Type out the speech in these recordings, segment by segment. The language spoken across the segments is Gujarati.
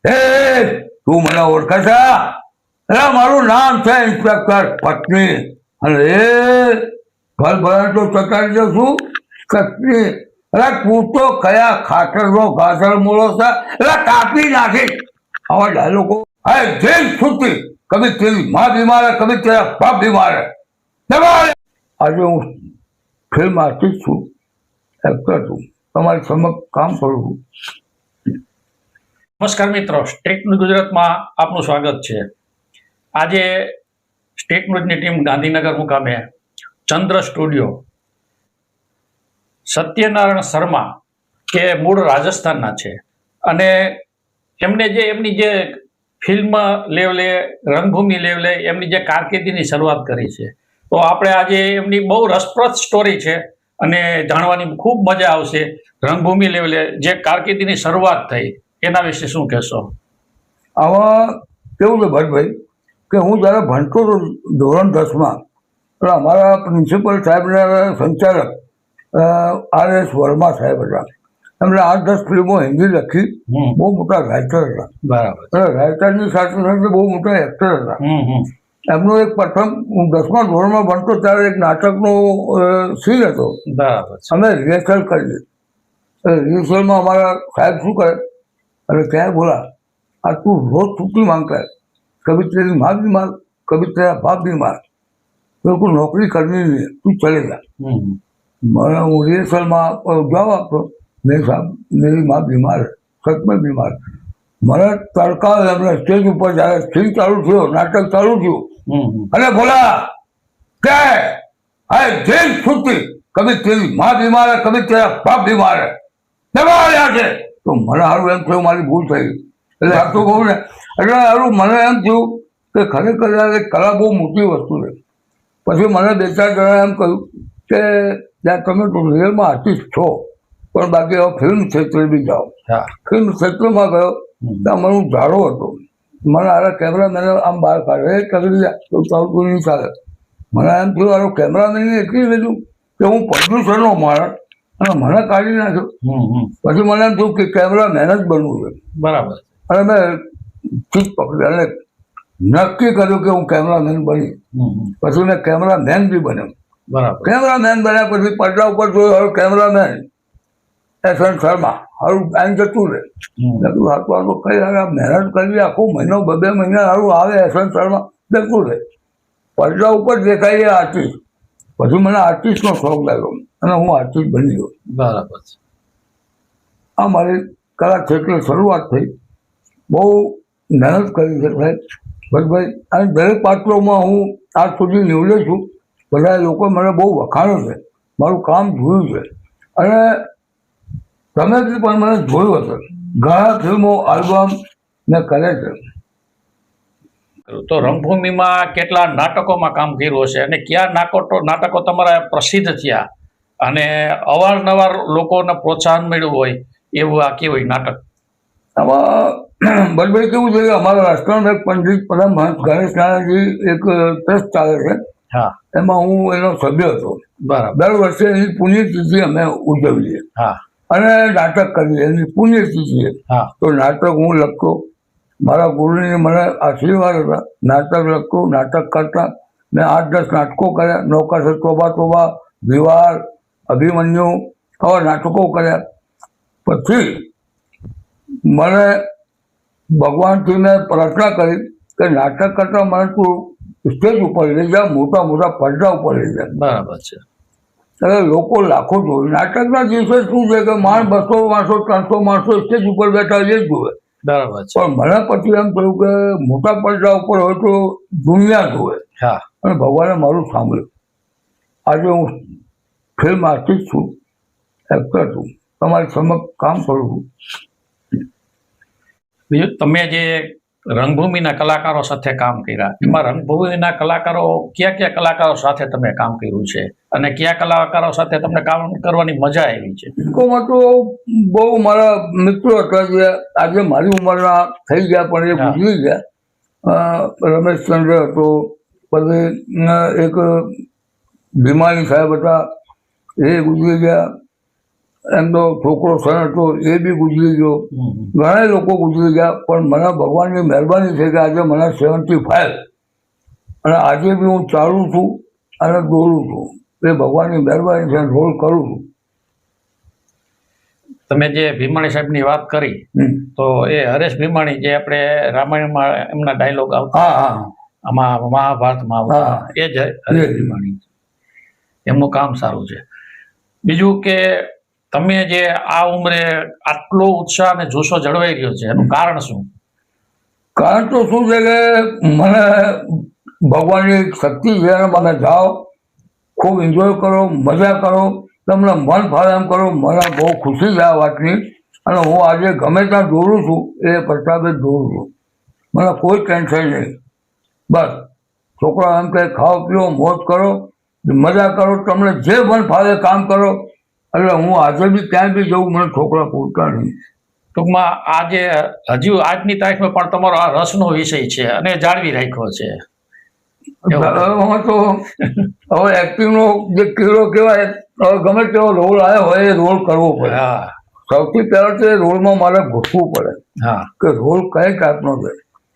એ તું મને ઓળખે છે? અરે મારું નામ છે ઇન્સ્પેક્ટર પત્ની. અને એ ઘર ભરા તો ચકાડી દઉં છું પત્ની. અરે તું તો કયા ખાતરનો ગાજર મૂળો છે? એટલે કાપી નાખી આવા ડાયલોગો. અરે જેલ છૂટી, કભી તેરી માँ બીમાર है, कभी तेरा बाप बीमार है. આજે હું ફિલ્મ આર્ટિસ્ટ છું, એક્ટર છું, તમારી સમક્ષ કામ કરું છું. નમસ્કાર મિત્રો, સ્ટેટ ન્યૂઝ ગુજરાતમાં આપનું સ્વાગત છે. આજે સ્ટેટ ન્યૂઝની ટીમ ગાંધીનગર મુકામે ચંદ્ર સ્ટુડિયો સત્યનારાયણ શર્મા કે મૂળ રાજસ્થાનના છે અને એમની જે ફિલ્મ લેવલે, રંગભૂમિ લેવલે એમની જે કારકિર્દીની શરૂઆત કરી છે, તો આપણે આજે એમની બહુ રસપ્રદ સ્ટોરી છે અને જાણવાની ખૂબ મજા આવશે. રંગભૂમિ લેવલે જે કારકિર્દીની શરૂઆત થઈ એના વિશે શું કહેશો? આમાં કેવું છે ભટ્ટભાઈ કે હું જ્યારે ભણતો હતો ધોરણ 10માં, એટલે અમારા પ્રિન્સિપલ સાહેબના સંચાલક R.S. વર્મા સાહેબ હતા. એમણે 8-10 ફિલ્મો હિન્દી લખી, બહુ મોટા રાઇટર હતા. બરાબર. રાઇટરની સાથે સાથે બહુ મોટા એક્ટર હતા. એમનો એક પ્રથમ હું 10મા ધોરણમાં ભણતો ત્યારે એક નાટકનો સીન હતો. બરાબર. અમે રિહર્સલ કરી. રિહર્સલમાં અમારા સાહેબ શું કરે, अरे क्या है बोला, आज तू रोज छुट्टी मांगता है, कभी तेरी माँ बीमार, कभी तेरा बाप बीमार, तेरे को नौकरी करनी नहीं है, तू चलेगा. मैं रिहर्सलમાં જવાબ આપતો, નહીં સાહેબ मेरी माँ बीमार है, सच में बीमार. મને તડકા એમને સ્ટેજ ઉપર જ્યારે સીન ચાલુ થયો, નાટક ચાલુ થયું, અને બોલા क्या है, अरे जेल छुट्टी, कभी तेरी माँ बीमार है, कभी तेरा बाप बीमार है, दबा यहाँ से. તો મને સારું એમ થયું મારી ભૂલ થઈ. એટલે આ તો કહું ને, એટલે સારું મને એમ થયું કે ખરેખર કલા બહુ મોટી વસ્તુ છે. પછી મને 2-4 જણા એમ કહ્યું કે ત્યાં તમે તો રિયલમાં આર્ટિસ્ટ છો, પણ બાકી હવે ફિલ્મ ક્ષેત્રે બી જાઓ. ફિલ્મ ક્ષેત્રમાં ગયો ત્યાં મને હું ઝાડો હતો. મને આરા કેમેરામેને આમ બહાર કાઢે, એ કરી લે તો ચાલતું નહીં ચાલે. મને એમ થયું આરો કેમેરામેનને એટલી લીધું કે હું પ્રોડ્યુસરનો માણસ, અને મને કાઢી નાખ્યો. પછી મને એમ થયું કે કેમેરામેન જ બનવું છે. બરાબર. અને મેં ચીજ પકડી અને નક્કી કર્યું કે હું કેમેરામેન બની. પછી મેં કેમેરામેન બી બન્યો. બરાબર. કેમેરામેન બન્યા પછી પડદા ઉપર જોયું, હવે કેમેરામેન S.N. શર્મા, હારું આમ જતું રહે. તો કઈ મહેનત કરવી, આખો મહિનો 2-2 મહિના સારું આવે S.N. શર્મા, જતું રહે. પડદા ઉપર દેખાય એ આર્ટિસ્ટ. પછી મને આર્ટિસ્ટનો શોખ લાગ્યો અને હું આર્ટિસ્ટ બની ગયો. બરાબર. આ મારી કલા ક્ષેત્રે શરૂઆત થઈ. બહુ મહેનત કરી છે સાહેબ ભટ્ટભાઈ. અને દરેક પાત્રોમાં હું આજ સુધી નિવડે છું. બધા લોકો મને બહુ વખાણે છે, મારું કામ જોયું છે, અને તમે બી પણ મને જોયું હશે. ઘણા ફિલ્મો, આલ્બમ મેં કરે છે. તો રંગભૂમિમાં કેટલા નાટકોમાં કામ કર્યું હશે અને કયા નાટકો તમારા પ્રસિદ્ધ થયા અને અવારનવાર લોકોને પ્રોત્સાહન મળ્યું હોય એવું આ કેવું નાટક? આમાં ભટ્ટભાઈ કેવું છે કે અમારા રાષ્ટ્રના એક પંડિત પરમહંસ ગણેશ નારાયણજી એક ટ્રસ્ટ ચાલે છે. હા. એમાં હું એનો સભ્ય હતો. બરાબર. દર વર્ષે એની પુણ્યતિથિ અમે ઉજવીએ. હા. અને નાટક કરીએ એની પુણ્યતિથિએ. હા. તો નાટક હું લખતો. મારા ગુરુની મને આશીર્વાદ હતા. નાટક લખતો, નાટક કરતા. મેં 8-10 નાટકો કર્યા. નૌકા સે તોબા તોબા, દીવાર, અભિમન્યુ, આવા નાટકો કર્યા. પછી મને ભગવાનથી મેં પ્રાર્થના કરી કે નાટક કરતા મને તું સ્ટેજ ઉપર લઈ જા, મોટા મોટા પડદા ઉપર લઈ જા. બરાબર છે. એટલે લોકો લાખો જોવે. નાટકના દિવસે શું છે કે 200 માણસો 300 માણસો સ્ટેજ ઉપર બેઠા એ જ જોવે. બરાબર છે. પણ મને પછી એમ કહ્યું કે મોટા પડદા ઉપર હોય તો દુનિયા જોવે. હા. અને ભગવાને મારું સાંભળ્યું. આજે હું ફિલ્મ આર્ટિસ્ટ છું, એક્ટર છું, તમારી સમક્ષ કામ કરું છું. બીજું, તમે જે રંગભૂમિના કલાકારો સાથે કામ કર્યા, એમાં રંગભૂમિના કલાકારો કયા કલાકારો સાથે તમે કામ કર્યું છે અને કયા કલાકારો સાથે તમને કામ કરવાની મજા આવી છે? લોકોમાં તો બહુ મારા મિત્રો હતા જે આજે મારી ઉંમરના થઈ ગયા પણ એ ગુજરી ગયા. રમેશચંદ્ર હતો, પછી એક ભીમાની સાહેબ હતા, એ ગુજરી ગયા. એમનો છોકરો સન હતો એ બી ગુજરી ગયો, ઘણા લોકો ગુજરી ગયા, પણ મને ભગવાનની મહેરબાની છે કે આજે મને 75 અને આજે બી હું ચાલું છું અને દોડું છું. એ ભગવાનની મહેરબાની છે, રોલ કરું છું. તમે જે ભીમાણી સાહેબની વાત કરી તો એ હરેશ ભીમાણી જે આપણે રામાયણમાં એમના ડાયલોગ આવતા, હા હા આમાં મહાભારતમાં આવતા, હા. એ જ હરેશ ભીમાણી. એમનું કામ સારું છે. બીજું કે તમે જે આ ઉંમરે આટલો ઉત્સાહ અને જોશો જળવાઈ રહ્યો છે એનું કારણ શું? કારણ તો શું છે કે મને ભગવાનની એક શક્તિ છે અને મને જાઓ, ખૂબ એન્જોય કરો, મજા કરો, તમને મન ફાવે એમ કરો. મને બહુ ખુશી છે આ વાતની અને હું આજે ગમે ત્યાં દોડું છું એ પ્રતાપે દોડું છું. મને કોઈ ટેન્શન નહીં. બસ છોકરા એમ કે ખાઓ પીઓ, મોજ કરો, મજા કરો, તમને જે મન ફાવે કામ કરો. એટલે હું આજે બી ક્યાંય બી જઉં, મને છોકરા પૂરતા નહીં. ટૂંકમાં આજે હજુ આજની તારીખમાં પણ તમારો આ રસનો વિષય છે અને જાળવી રાખ્યો છે. એમાં તો હવે એક્ટિંગનો જે કીડો કહેવાય, હવે ગમે તેવો રોલ આવ્યો હોય એ રોલ કરવો પડે. હા સૌથી પહેલાં તો એ રોલમાં મારે ઘૂસવું પડે હા કે રોલ કઈ ટાઈપનો છે.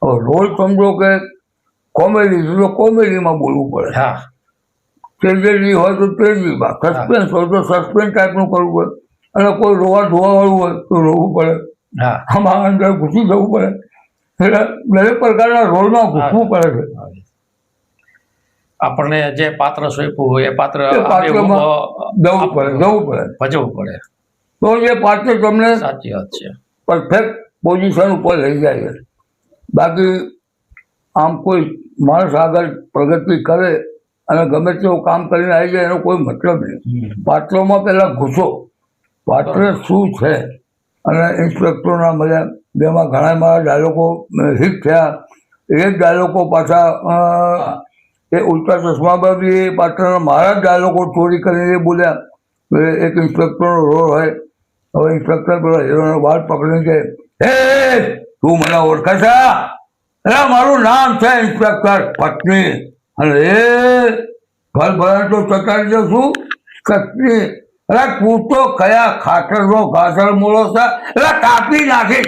હવે રોલ સમજો કે કોમેડી છે તો કોમેડીમાં બોલવું પડે, હા ટ્રેજેડી હોય તો ટ્રેજેડીમાં, સસ્પેન્સ હોય તો સસ્પેન્સ ટાઈપનું કરવું પડે, અને કોઈ રોવા ધોવાવાળું હોય તો રોવું પડે, હા આમાં અંદર ઘૂસી જવું પડે. એટલે દરેક પ્રકારના રોલમાં ઘૂસવું પડે છે. આપણને જે પાત્ર સોંપ્યું હોય એ પાત્ર એ પાત્રમાં જવું પડે ભજવવું પડે. તો એ પાત્ર તમને સાચી વાત છે. પરફેક્ટ પોઝિશન ઉપર લઈ જાય છે. બાકી આમ કોઈ માણસ આગળ પ્રગતિ કરે અને ગમે તેવું કામ કરીને આવી જાય એનો કોઈ મતલબ નહીં. પાત્રોમાં પહેલાં ઘૂસો, પાત્ર શું છે. અને ઇન્સ્પેક્ટરના મળ્યા, જેમાં ઘણા મારા ડાયલોગો હિટ થયા. એ જ ડાયલોગો પાછા એ ઉલ્ટા ચશ્મામાં બી એ પાત્રના મારા જ ડાયલોગો ચોરી કરીને બોલ્યા. એક ઇન્સ્પેક્ટરનો રોલ હોય, હવે ઇન્સ્પેક્ટર પેલો હીરોનો વાળ પકડીને કે, હે તું મને ઓળખે છે? અરે મારું નામ છે ઇન્સ્પેક્ટર પત્ની. અને એ ઘર ભરાણ તો ચકાડી દઉં છું પત્ની. અરે તું તો કયા ખાતરનો ઘાસર મૂળો છે, એટલે કાપી નાખી.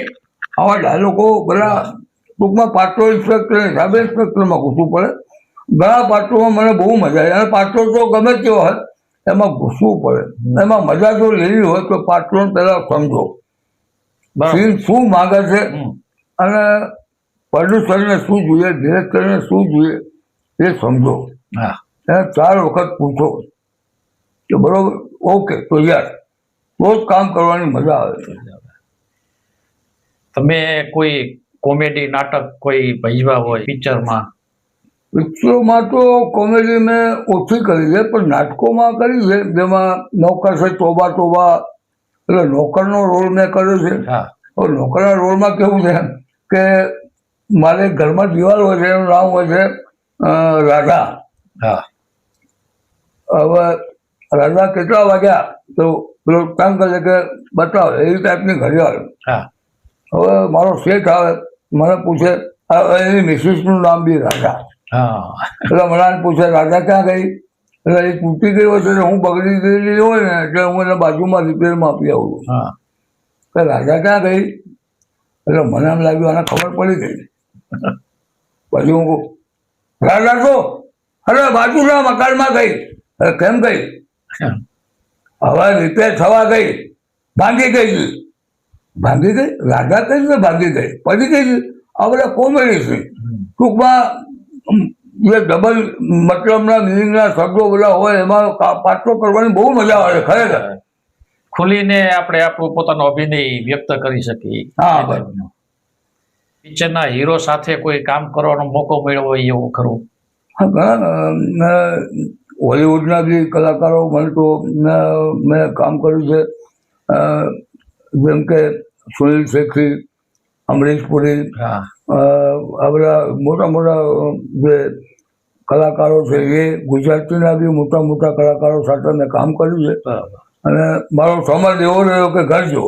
આવા ડાયલોગો બધા ટૂંકમાં પાત્રો ઇન્સ્પેક્ટર હિસાબે ઇન્સ્પેક્ટરમાં ઘૂસવું પડે. ઘણા પાત્રોમાં મને બહુ મજા આવી, અને પાત્રો તો ગમે તેવો હોય એમાં ઘૂસવું પડે. એમાં મજા જો લેવી હોય તો પાત્રોને પહેલા સમજો, સીન શું માગે છે અને પ્રોડ્યુસરને શું જોઈએ, ડિરેક્ટરને શું જોઈએ એ સમજો. એને 4 વખત પૂછો કે બરોબર, ઓકે તો યાર, તો જ કામ કરવાની મજા આવે છે. તમે કોઈ કોમેડી નાટક કોઈ ભજવા હોય પિક્ચરમાં? પિક્ચરોમાં તો કોમેડી મેં ઓછી કરી છે, પણ નાટકોમાં કરી છે. જેમાં નોકર છે તોબા તોબા, એટલે નોકરનો રોલ મેં કર્યો છે. નોકરના રોલમાં કેવું છે કે મારે ઘરમાં દિવાલ હોય છે, એનું નામ હોય છે રાધા. હવે રાધા કેટલા વાગ્યા તો પેલો કામ કરે કે બતાવો, એવી ટાઈપની ઘડિયાળ. હવે મારો શેઠ આવે, મને પૂછે, એની મિસિસનું નામ બી રાધા. એટલે મને પૂછે રાધા ક્યાં ગઈ? એટલે એ તૂટી ગઈ હોય છે, હું બગડી ગયેલી હોય ને એટલે હું એને બાજુમાં રિપેરમાં આપી આવું. કે રાધા ક્યાં ગઈ? એટલે મને એમ લાગ્યું આને ખબર પડી ગઈ. પછી હું કહું, રાધા તો અરે બાજુના મકાનમાં ગઈ. કેમ ગઈ? હવે રિપેર થવા ગઈ, ભાંગી ગઈ. ભાંગી ગઈ? રાધા કઈ રીતે ભાંગી ગઈ? પડી ગઈ? આ બધા કોમેડી છે. ટૂંકમાં જે ડબલ મતલબના મિનિંગના શબ્દો બધા હોય એમાં પાત્રો કરવાની બહુ મજા આવે ખરેખર. ખુલીને આપણે આપણું પોતાનો અભિનય વ્યક્ત કરી શકીએ. પિક્ચરના હીરો સાથે કોઈ કામ કરવાનો મોકો મળ્યો હોય એવું ખરું? હોલિવૂડના બી કલાકારો મને તો મેં કામ કર્યું છે, જેમ કે સુનિલ શેટ્ટી, અમરીશ પુરી, આ બધા મોટા મોટા જે કલાકારો છે એ ગુજરાતીના બી મોટા મોટા કલાકારો સાથે મેં કામ કર્યું છે. અને મારો સમજ એવો રહ્યો કે ઘર જો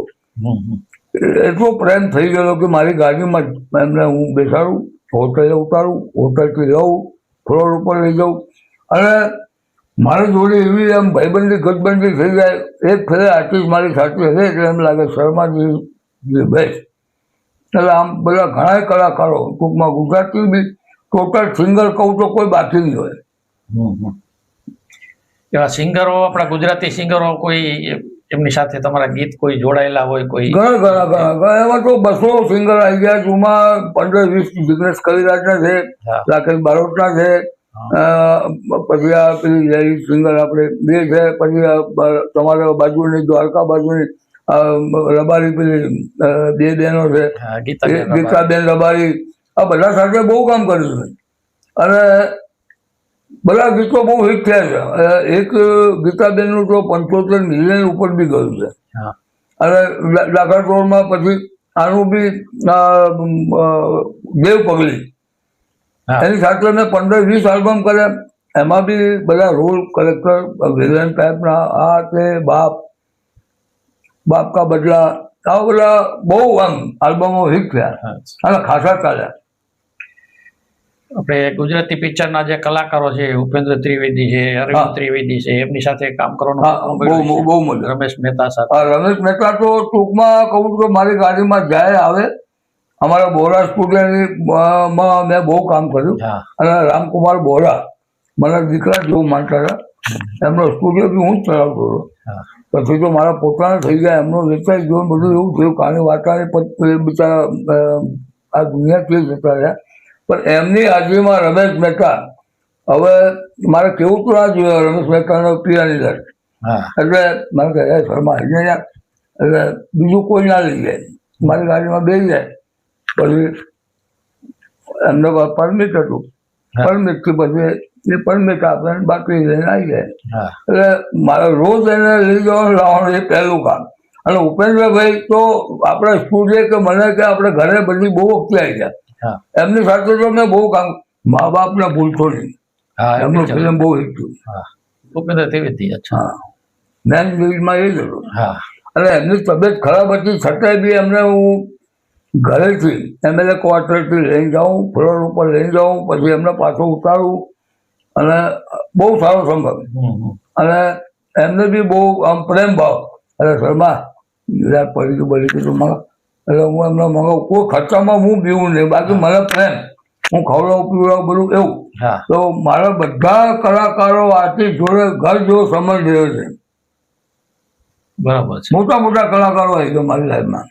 એટલો પ્રેમ થઈ ગયો કે મારી ગાડીમાં એમને હું બેસાડું, હોટલે ઉતારું, હોટલથી લઉં, ફ્લોર ઉપર લઈ જાઉં. અને મારી જોડે એવી આમ ભાઈબંધી ગઠબંધી થઈ જાય, એક ફેરે આર્ટિસ્ટ મારી સાથે હશે એટલે એમ લાગે શર્માજી બેસ્ટ. એટલે આમ બધા ઘણા કલાકારો ટૂંકમાં ગુજરાતી બી ટોટલ સિંગર કહું તો કોઈ બાકી નહીં હોય. એવા સિંગરો, આપણા ગુજરાતી સિંગરો કોઈ એમની સાથે તમારા ગીત કોઈ જોડાયેલા હોય કોઈ? ઘણા એમાં તો 200 સિંગર આવી ગયા. જેમાં 15-20 જિગ્નેશ કવિરાજના છે, રાકેશ બારોટના છે, પછી આ પેલી લેડી સિંગર આપણે બે છે, પછી તમારા બાજુની દ્વારકા બાજુની રબારી પેલી બે બહેનો છે, ગીતાબેન રબારી. આ બધા સાથે બહુ કામ કર્યું છે અને બધા ગીતો બહુ હિટ થયા છે. એક ગીતાબેનનું તો 75 મિલિયન ઉપર બી ગયું છે. અને દાખલા રોડમાં પછી આનું બી દેવ પગલી, એની સાથે મેં 15-20 આલ્બમ કર્યા. એમાં બી બધા રોલ કલેક્ટર વિલન ટાઈપના, આ તે બાપ કા બદલા, આવા બધા બહુ આમ આલ્બમો હિટ થયા અને ખાસા ચાલ્યા. આપણે ગુજરાતી પિક્ચરના જે કલાકારો છે, ઉપેન્દ્ર ત્રિવેદી છે, અરવિંદ ત્રિવેદી છે, એમની સાથે કામ કરવાનું બહુ મજા. રમેશ મહેતા સાથે? રમેશ મહેતા તો ટૂંકમાં કહું તો મારી ગાડીમાં જાય આવે. અમારા બોરા સ્ટુડિયોમાં મેં બહુ કામ કર્યું અને રામકુમાર બોરા મને દીકરા જેવું માનતા હતા. એમનો સ્ટુડિયો બી હું જ ચલાવતો હતો. પછી તો મારા પોતાના થઈ ગયા. એમનો વેચાઈ ગયો, બધું એવું થયું. કાની વાર્તાને બિચારા આ દુનિયાથી જતા રહ્યા. પણ એમની હાજરીમાં રમેશ મહેતા, હવે મારે કેવું તો આ જોયું રમેશ મહેતાનો પિયાની દર, એટલે મારે કહે શર્મા આવી જાય. એટલે બીજું કોઈ ના લઈ જાય, મારી ગાડીમાં બેસી જાય. પછી એમને પરમિટ હતું, પરમિટથી પછી એ પરમિટ આપે બાકી લઈને આવી જાય. એટલે મારે રોજ એને લઈ જવાનું લાવવાનું એ પહેલું કામ. અને ઉપેન્દ્રભાઈ તો આપણે સ્ટુડિયો કે મને કે આપણે ઘરે બધી બહુ વખતે આવી ગયા. એમની સાથે તો મેં બહુ કામ, મા બાપને ભૂલતો નહીં. એમનું ફિલ્મ બહુ હિટ થયું. ઉપેન્દ્ર ત્રિવેદી? હા, મેન લીડમાં એ જ હતું. અને એમની તબિયત ખરાબ હતી છતાંય બી એમને હું ઘરેથી MLA ક્વાર્ટરથી લઈને જાઉં, ફ્લોર ઉપર લઈને જાઉં, પછી એમને પાછો ઉતારું અને બહુ સારો સંભવ. અને એમને બી બહુ આમ પ્રેમ ભાવ. એટલે શર્મા પડી ગયું બળી ગયું મારા, એટલે હું એમને મંગાવું. કોઈ ખર્ચામાં હું પીવું નહીં, બાકી મને પ્રેમ, હું ખવડાવું પીવડાવું બધું એવું. તો મારા બધા કલાકારો આર્ટિસ્ટ જોડે ઘર જેવો સંબંધ રહ્યો છે. બરાબર છે. મોટા કલાકારો આવી ગયા મારી લાઈફમાં.